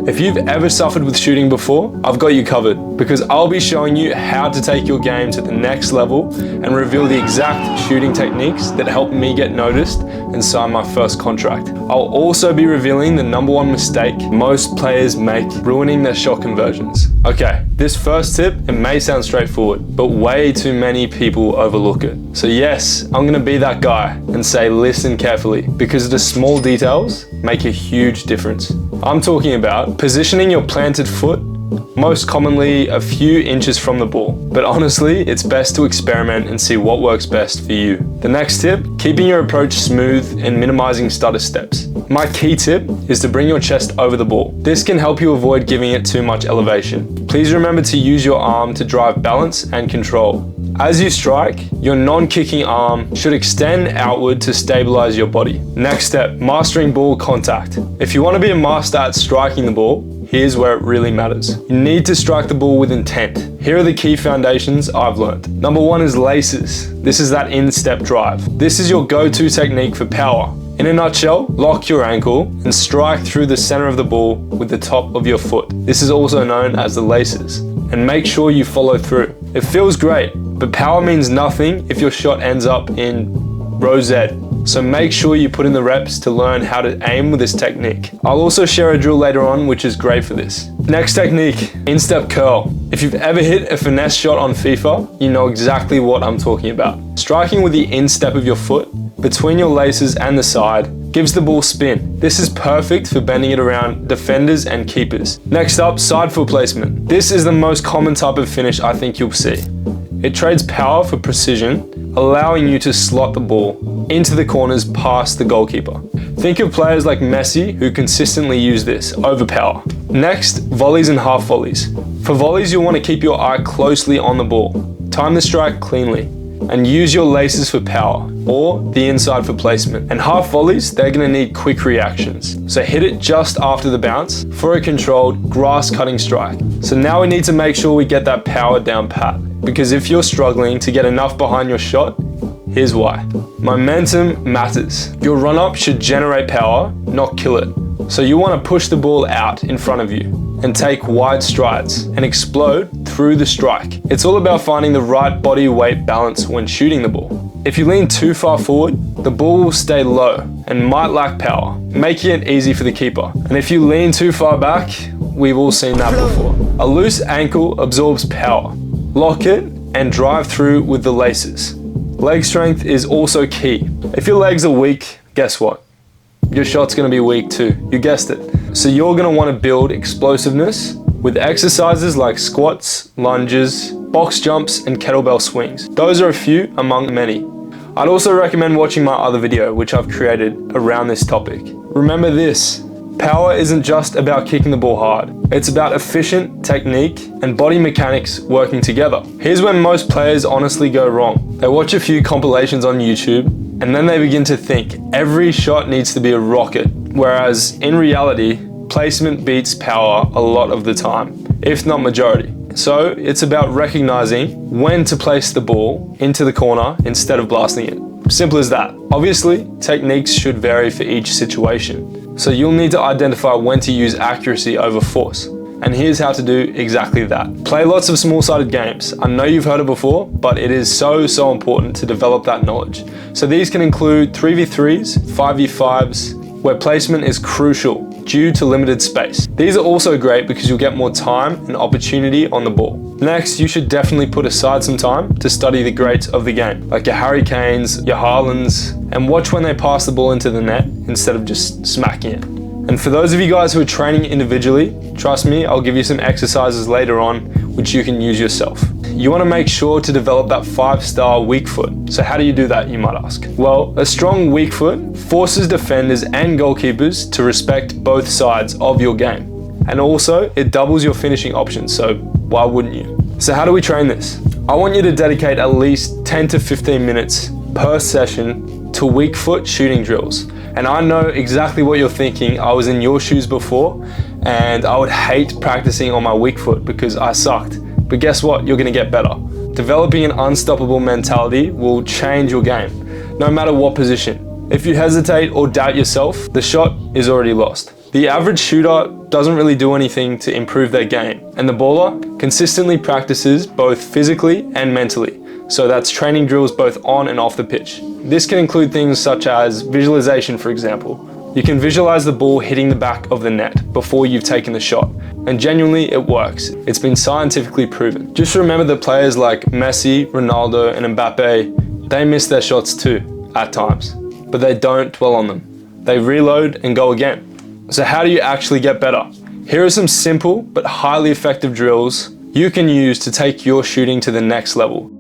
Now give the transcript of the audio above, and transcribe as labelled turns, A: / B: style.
A: If you've ever suffered with shooting before, I've got you covered, because I'll be showing you how to take your game to the next level and reveal the exact shooting techniques that helped me get noticed and sign my first contract. I'll also be revealing the #1 mistake most players make, ruining their shot conversions. Okay, this first tip, it may sound straightforward, but way too many people overlook it. So yes, I'm gonna be that guy and say listen carefully, because the small details make a huge difference. I'm talking about positioning your planted foot, most commonly a few inches from the ball. But honestly, it's best to experiment and see what works best for you. The next tip, keeping your approach smooth and minimizing stutter steps. My key tip is to bring your chest over the ball. This can help you avoid giving it too much elevation. Please remember to use your arm to drive balance and control. As you strike, your non-kicking arm should extend outward to stabilize your body. Next step, mastering ball contact. If you want to be a master at striking the ball, here's where it really matters. You need to strike the ball with intent. Here are the key foundations I've learned. #1 is laces. This is that in-step drive. This is your go-to technique for power. In a nutshell, lock your ankle and strike through the center of the ball with the top of your foot. This is also known as the laces. And make sure you follow through. It feels great, but power means nothing if your shot ends up in row Z. So make sure you put in the reps to learn how to aim with this technique. I'll also share a drill later on which is great for this. Next technique, in-step curl. If you've ever hit a finesse shot on FIFA, you know exactly what I'm talking about. Striking with the instep of your foot between your laces and the side gives the ball spin. This is perfect for bending it around defenders and keepers. Next up, side foot placement. This is the most common type of finish I think you'll see. It trades power for precision, allowing you to slot the ball into the corners past the goalkeeper. Think of players like Messi who consistently use this over power. Next, volleys and half volleys. For volleys, you'll want to keep your eye closely on the ball. Time the strike cleanly and use your laces for power or the inside for placement. And half volleys, they're going to need quick reactions. So hit it just after the bounce for a controlled grass cutting strike. So now we need to make sure we get that power down pat, because if you're struggling to get enough behind your shot, here's why. Momentum matters. Your run-up should generate power, not kill it. So you want to push the ball out in front of you and take wide strides and explode through the strike. It's all about finding the right body weight balance when shooting the ball. If you lean too far forward, the ball will stay low and might lack power, making it easy for the keeper. And if you lean too far back, we've all seen that before. A loose ankle absorbs power. Lock it and drive through with the laces. Leg strength is also key. If your legs are weak, guess what? Your shot's gonna be weak too. You guessed it. So you're gonna wanna build explosiveness with exercises like squats, lunges, box jumps, and kettlebell swings. Those are a few among many. I'd also recommend watching my other video, which I've created around this topic. Remember this, power isn't just about kicking the ball hard. It's about efficient technique and body mechanics working together. Here's when most players honestly go wrong. They watch a few compilations on YouTube and then they begin to think every shot needs to be a rocket, whereas in reality, placement beats power a lot of the time, if not majority. So it's about recognizing when to place the ball into the corner instead of blasting it. Simple as that. Obviously, techniques should vary for each situation. So you'll need to identify when to use accuracy over force. And here's how to do exactly that. Play lots of small-sided games. I know you've heard it before, but it is so important to develop that knowledge. So these can include 3v3s, 5v5s, where placement is crucial due to limited space. These are also great because you'll get more time and opportunity on the ball. Next, you should definitely put aside some time to study the greats of the game, like your Harry Kanes, your Haalands, and watch when they pass the ball into the net instead of just smacking it. And for those of you guys who are training individually, trust me, I'll give you some exercises later on which you can use yourself. You want to make sure to develop that 5-star weak foot. So how do you do that, you might ask? Well, a strong weak foot forces defenders and goalkeepers to respect both sides of your game. And also, it doubles your finishing options, so why wouldn't you? So how do we train this? I want you to dedicate at least 10 to 15 minutes per session to weak foot shooting drills. And I know exactly what you're thinking. I was in your shoes before and I would hate practicing on my weak foot because I sucked. But guess what? You're gonna get better. Developing an unstoppable mentality will change your game, no matter what position. If you hesitate or doubt yourself, the shot is already lost. The average shooter doesn't really do anything to improve their game, and the baller consistently practices both physically and mentally. So that's training drills both on and off the pitch. This can include things such as visualization, for example. You can visualize the ball hitting the back of the net before you've taken the shot, and genuinely it works. It's been scientifically proven. Just remember that players like Messi, Ronaldo, and Mbappe, they miss their shots too, at times, but they don't dwell on them. They reload and go again. So how do you actually get better? Here are some simple but highly effective drills you can use to take your shooting to the next level.